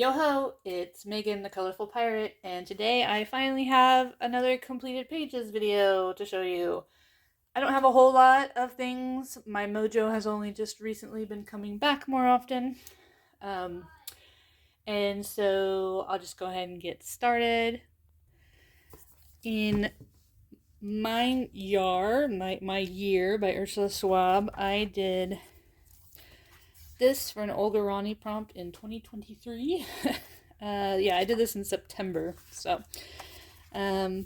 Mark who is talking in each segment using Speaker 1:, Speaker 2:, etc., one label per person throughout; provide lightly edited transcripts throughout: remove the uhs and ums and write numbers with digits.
Speaker 1: Yo ho, it's Megan the Colorful Pirate, and today I finally have another completed pages video to show you. I don't have a whole lot of things. My mojo has only just recently been coming back more often. And so I'll just go ahead and get started. In my year by Ursula Schwab, I did this for an Olga Rani prompt in 2023. Yeah, I did this in September. So, it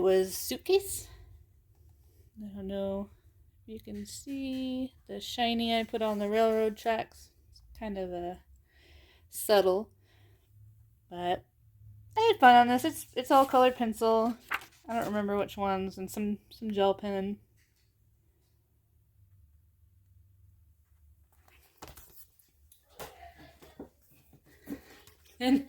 Speaker 1: was Suitcase. I don't know if you can see the shiny I put on the railroad tracks. It's kind of subtle, but I had fun on this. It's all colored pencil. I don't remember which ones, and some gel pen. And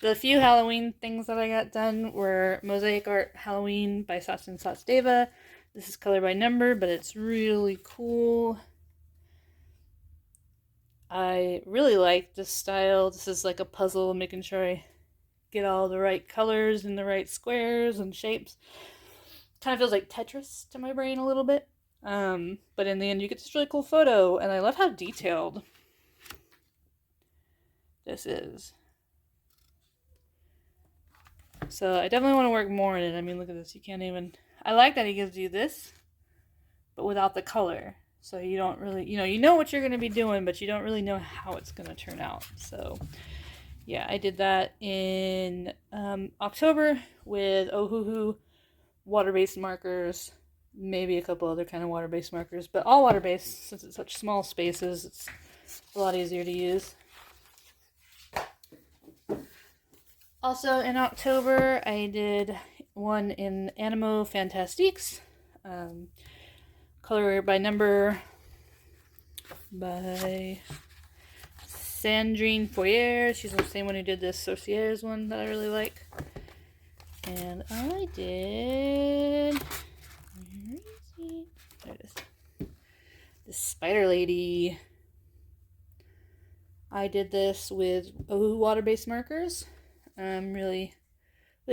Speaker 1: the few Halloween things that I got done were Mosaic Art Halloween by Sept and Deva. This is color by number, but it's really cool. I really like this style. This is like a puzzle, making sure I get all the right colors and the right squares and shapes. Kind of feels like Tetris to my brain a little bit. But in the end, you get this really cool photo, and I love how detailed this is. So I definitely want to work more in it. I mean, look at this. You can't even... I like that he gives you this, but without the color. So you don't really... You know what you're going to be doing, but you don't really know how it's going to turn out. So, yeah, I did that in October with Ohuhu water-based markers. Maybe a couple other kind of water-based markers. But all water-based, since it's such small spaces, it's a lot easier to use. Also in October, I did one in Animo Fantastiques, color by number by Sandrine Foyer. She's the same one who did this Sorcières one that I really like. And I did... Where is he? There it is. The Spider Lady. I did this with Ohu water-based markers. I'm really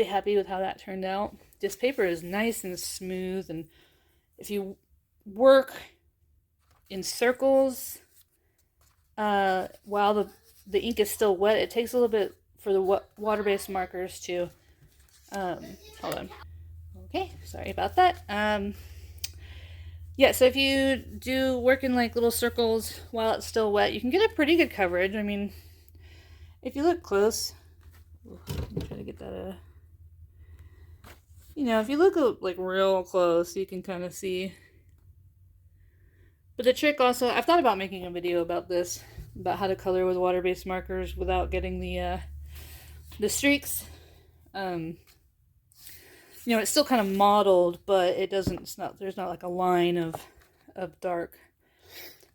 Speaker 1: happy with how that turned out. This paper is nice and smooth, and if you work in circles while the ink is still wet, it takes a little bit for the water-based markers to hold on. Okay, sorry about that. Yeah, so if you do work in like little circles while it's still wet, you can get a pretty good coverage. I mean, if you look close, let me try to get that if you look like real close, you can kind of see. But the trick also, I've thought about making a video about this, about how to color with water-based markers without getting the streaks. It's still kind of mottled, but it doesn't, there's not like a line of dark.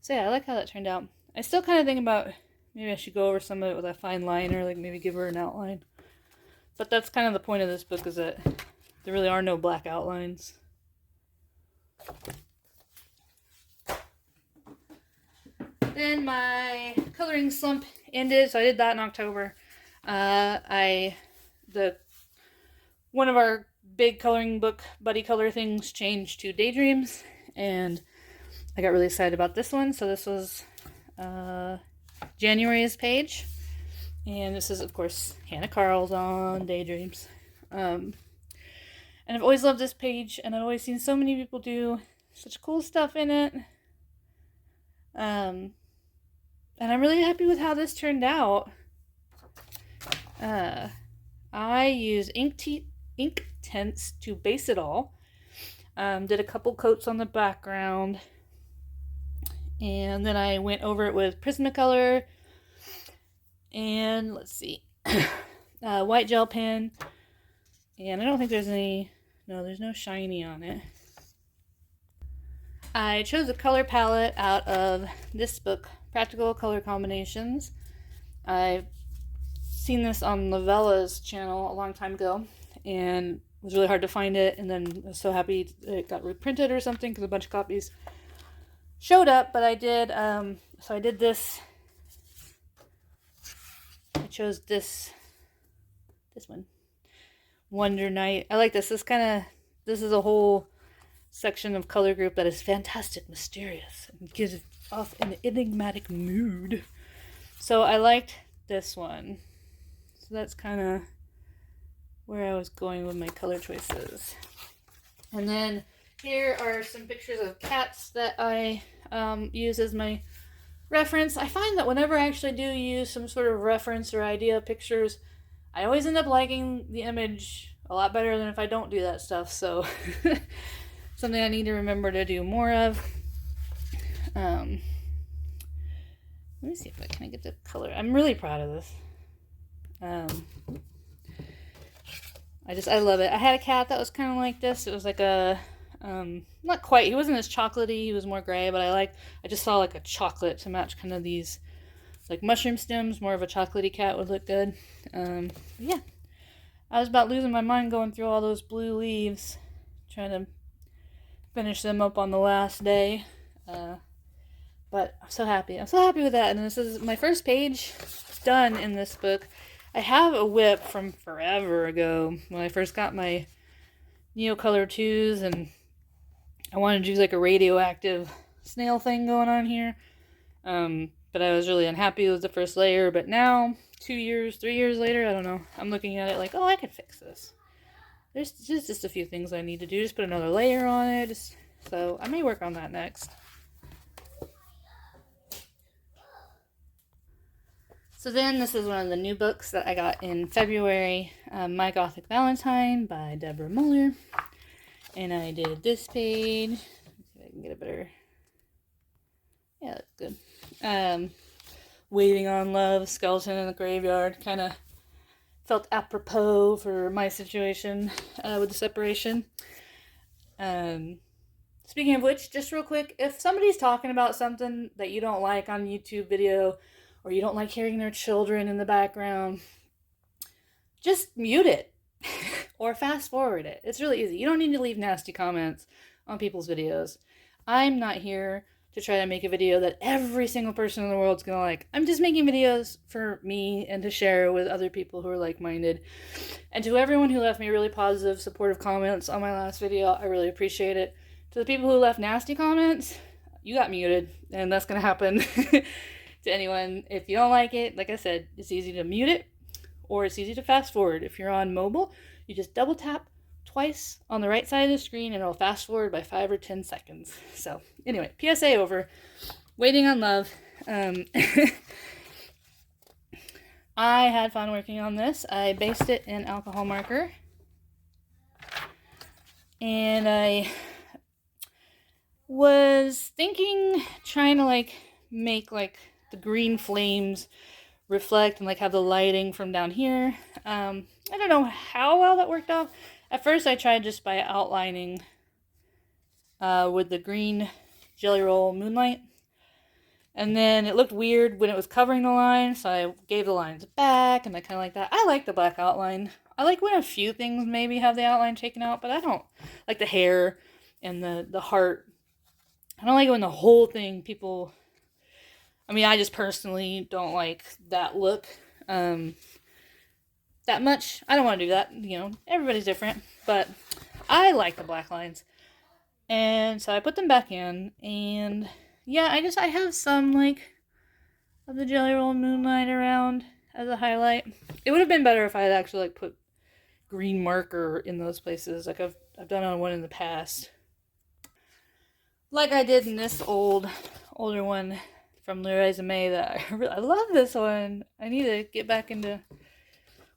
Speaker 1: So yeah, I like how that turned out. I still kind of think about maybe I should go over some of it with a fine liner, like maybe give her an outline. But that's kind of the point of this book, is that there really are no black outlines. Then my coloring slump ended, so I did that in October. One of our big coloring book buddy color things changed to Daydreams, and I got really excited about this one. So this was January's page, and this is of course Hannah Carl's on Daydreams. And I've always loved this page, and I've always seen so many people do such cool stuff in it. And I'm really happy with how this turned out. I use ink tints to base it all. Did a couple coats on the background, and then I went over it with Prismacolor and let's see, white gel pen. And I don't think there's there's no shiny on it. I chose a color palette out of this book, Practical Color Combinations. I've seen this on Novella's channel a long time ago, and it was really hard to find it, and then I was so happy it got reprinted or something, because a bunch of copies showed up. But I did, so I did this chose this one, Wonder Night. I like this. This is a whole section of color group that is fantastic, mysterious, and gives off an enigmatic mood. So I liked this one. So that's kind of where I was going with my color choices. And then here are some pictures of cats that I use as my reference. I find that whenever I actually do use some sort of reference or idea pictures, I always end up liking the image a lot better than if I don't do that stuff. So something I need to remember to do more of. Let me see if I can get the color. I'm really proud of this. I love it. I had a cat that was kind of like this. It was like a, not quite, he wasn't as chocolatey, he was more gray, but I just saw like a chocolate to match kind of these like mushroom stems. More of a chocolatey cat would look good. Yeah. I was about losing my mind going through all those blue leaves, trying to finish them up on the last day. But I'm so happy. I'm so happy with that. And this is my first page done in this book. I have a whip from forever ago when I first got my Neocolor 2s, and I wanted to do like a radioactive snail thing going on here. But I was really unhappy with the first layer. But now, 2 years, 3 years later, I don't know, I'm looking at it like, oh, I could fix this. There's just a few things I need to do. Just put another layer on it. So I may work on that next. So then this is one of the new books that I got in February, My Gothic Valentine by Deborah Muller. And I did this page. Let's see if I can get a better... Yeah, that's good. Waiting on Love, Skeleton in the Graveyard. Kind of felt apropos for my situation with the separation. Speaking of which, just real quick, if somebody's talking about something that you don't like on YouTube video, or you don't like hearing their children in the background, just mute it or fast forward it. It's really easy. You don't need to leave nasty comments on people's videos. I'm not here to try to make a video that every single person in the world is going to like. I'm just making videos for me and to share with other people who are like-minded. And to everyone who left me really positive, supportive comments on my last video, I really appreciate it. To the people who left nasty comments, you got muted, and that's going to happen. To anyone, if you don't like it, like I said, it's easy to mute it, or it's easy to fast forward. If you're on mobile, you just double tap twice on the right side of the screen, and it'll fast forward by 5 or 10 seconds. So anyway, PSA over. Waiting on Love. I had fun working on this. I based it in alcohol marker, and I was thinking, trying to like make like the green flames reflect and like have the lighting from down here. I don't know how well that worked out. At first I tried just by outlining with the green Jelly Roll Moonlight, and then it looked weird when it was covering the line, so I gave the lines back, and I kind of like that. I like the black outline. I like when a few things maybe have the outline taken out, but I don't like the hair and the heart. I don't like it when the whole thing people... I mean, I just personally don't like that look that much. I don't want to do that. You know, everybody's different. But I like the black lines. And so I put them back in. And yeah, I have some, like, of the Jelly Roll Moonlight around as a highlight. It would have been better if I had actually, like, put green marker in those places. Like I've done on one in the past. Like I did in this older one from Le Resume that I love this one. I need to get back into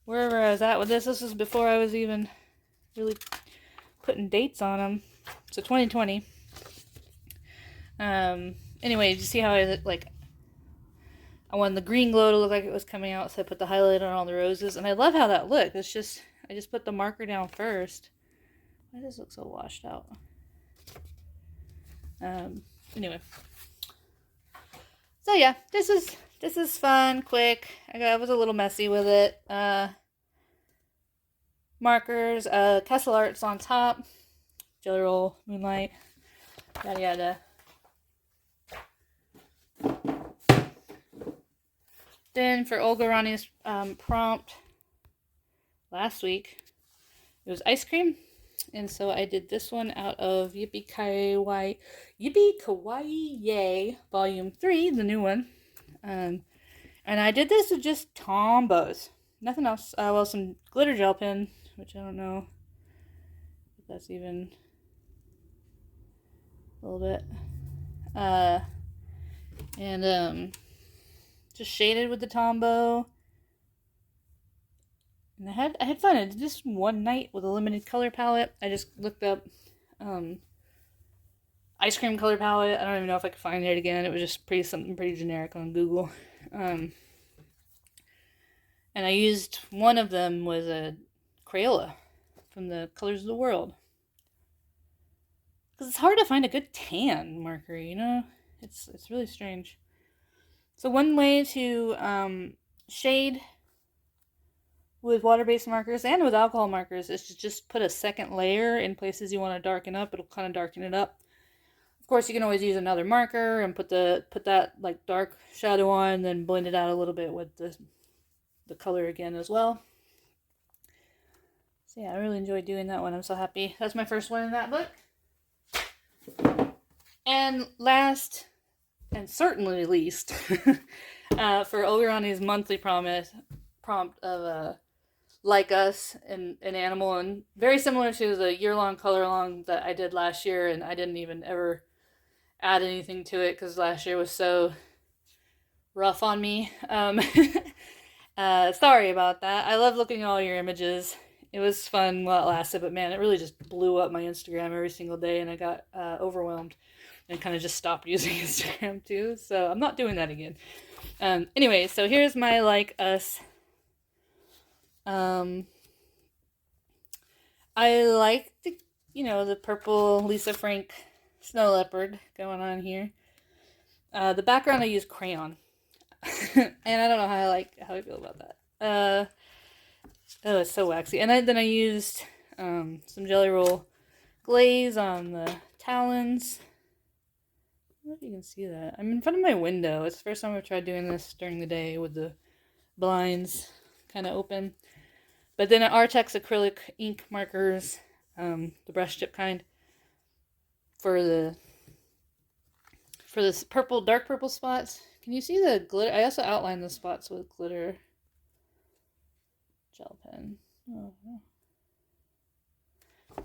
Speaker 1: wherever I was at with this. This was before I was even really putting dates on them. So 2020. Anyway, you see how I wanted the green glow to look like it was coming out, so I put the highlight on all the roses, and I love how that looked. It's just, I just put the marker down first. Why does this look so washed out? Anyway. So yeah, this is fun, quick. I was a little messy with it. Markers, Kessel Arts on top, Jelly Roll, Moonlight, yada yada. Then for Olga Rani's prompt last week, it was ice cream. And so I did this one out of Yippee Kawaii Yay Volume 3, the new one. And I did this with just Tombos. Nothing else. Well, some glitter gel pen, which I don't know if that's even a little bit. And just shaded with the Tombow. And I had fun. I did this one night with a limited color palette. I just looked up ice cream color palette. I don't even know if I could find it again. It was just something pretty generic on Google. And I used one of them was a Crayola from the Colors of the World. Because it's hard to find a good tan marker, you know? It's really strange. So one way to shade with water-based markers and with alcohol markers is to just put a second layer in places you want to darken up. It'll kind of darken it up. Of course, you can always use another marker and put that like dark shadow on, then blend it out a little bit with the color again as well. So yeah, I really enjoyed doing that one. I'm so happy. That's my first one in that book. And last, and certainly least, for Olga Rani's monthly prompt of like us, an animal, and very similar to the year-long color-along that I did last year, and I didn't even ever add anything to it because last year was so rough on me. Sorry about that. I love looking at all your images. It was fun while it lasted, but man, it really just blew up my Instagram every single day, and I got overwhelmed and kind of just stopped using Instagram too, so I'm not doing that again. Anyway, so here's my like us. I like the purple Lisa Frank snow leopard going on here. The background I use crayon. And I don't know how I feel about that. Oh, it's so waxy. And then I used some Jelly Roll glaze on the talons. I don't know if you can see that. I'm in front of my window. It's the first time I've tried doing this during the day with the blinds kind of open. But then Artex acrylic ink markers, the brush tip kind, for this purple, dark purple spots. Can you see the glitter? I also outlined the spots with glitter gel pen. Oh.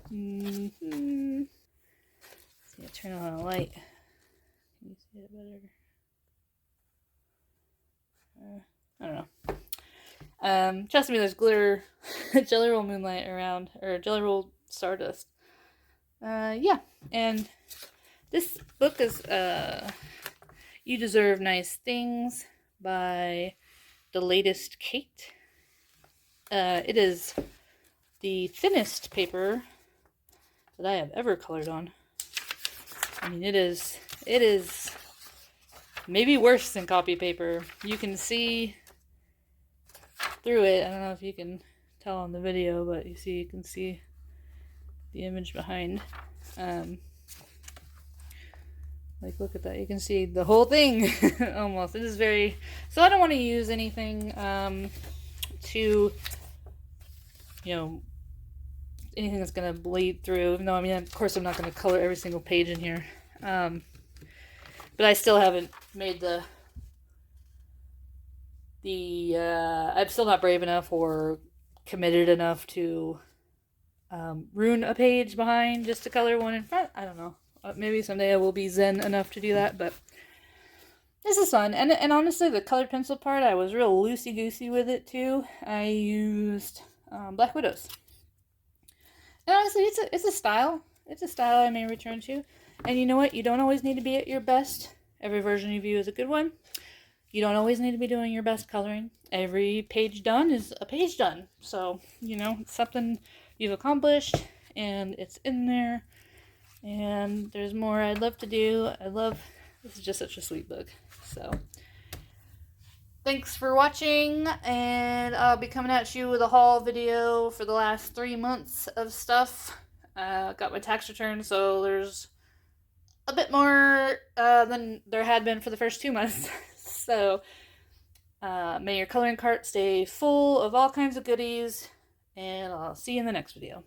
Speaker 1: See, I turn on a light. Can you see it better? I don't know. Trust me, there's glitter, Jelly Roll Moonlight around, or Jelly Roll Stardust. Yeah, and this book is You Deserve Nice Things by The Latest Kate. It is the thinnest paper that I have ever colored on. I mean, it is maybe worse than copy paper. You can see through it. I don't know if you can tell on the video, but you can see the image behind. Like, look at that. You can see the whole thing almost. It is very... So I don't want to use anything to, anything that's going to bleed through. Even though, I mean, of course I'm not going to color every single page in here. But I still haven't made I'm still not brave enough or committed enough to ruin a page behind just to color one in front. I don't know. Maybe someday I will be zen enough to do that, but this is fun. And honestly, the colored pencil part, I was real loosey-goosey with it too. I used Black Widows. And honestly, it's a style. It's a style I may return to. And you know what? You don't always need to be at your best. Every version of you is a good one. You don't always need to be doing your best coloring. Every page done is a page done. So, it's something you've accomplished, and it's in there. And there's more I'd love to do. This is just such a sweet book. So, thanks for watching, and I'll be coming at you with a haul video for the last 3 months of stuff. Got my tax return, so there's a bit more than there had been for the first 2 months. So, May your coloring cart stay full of all kinds of goodies, and I'll see you in the next video.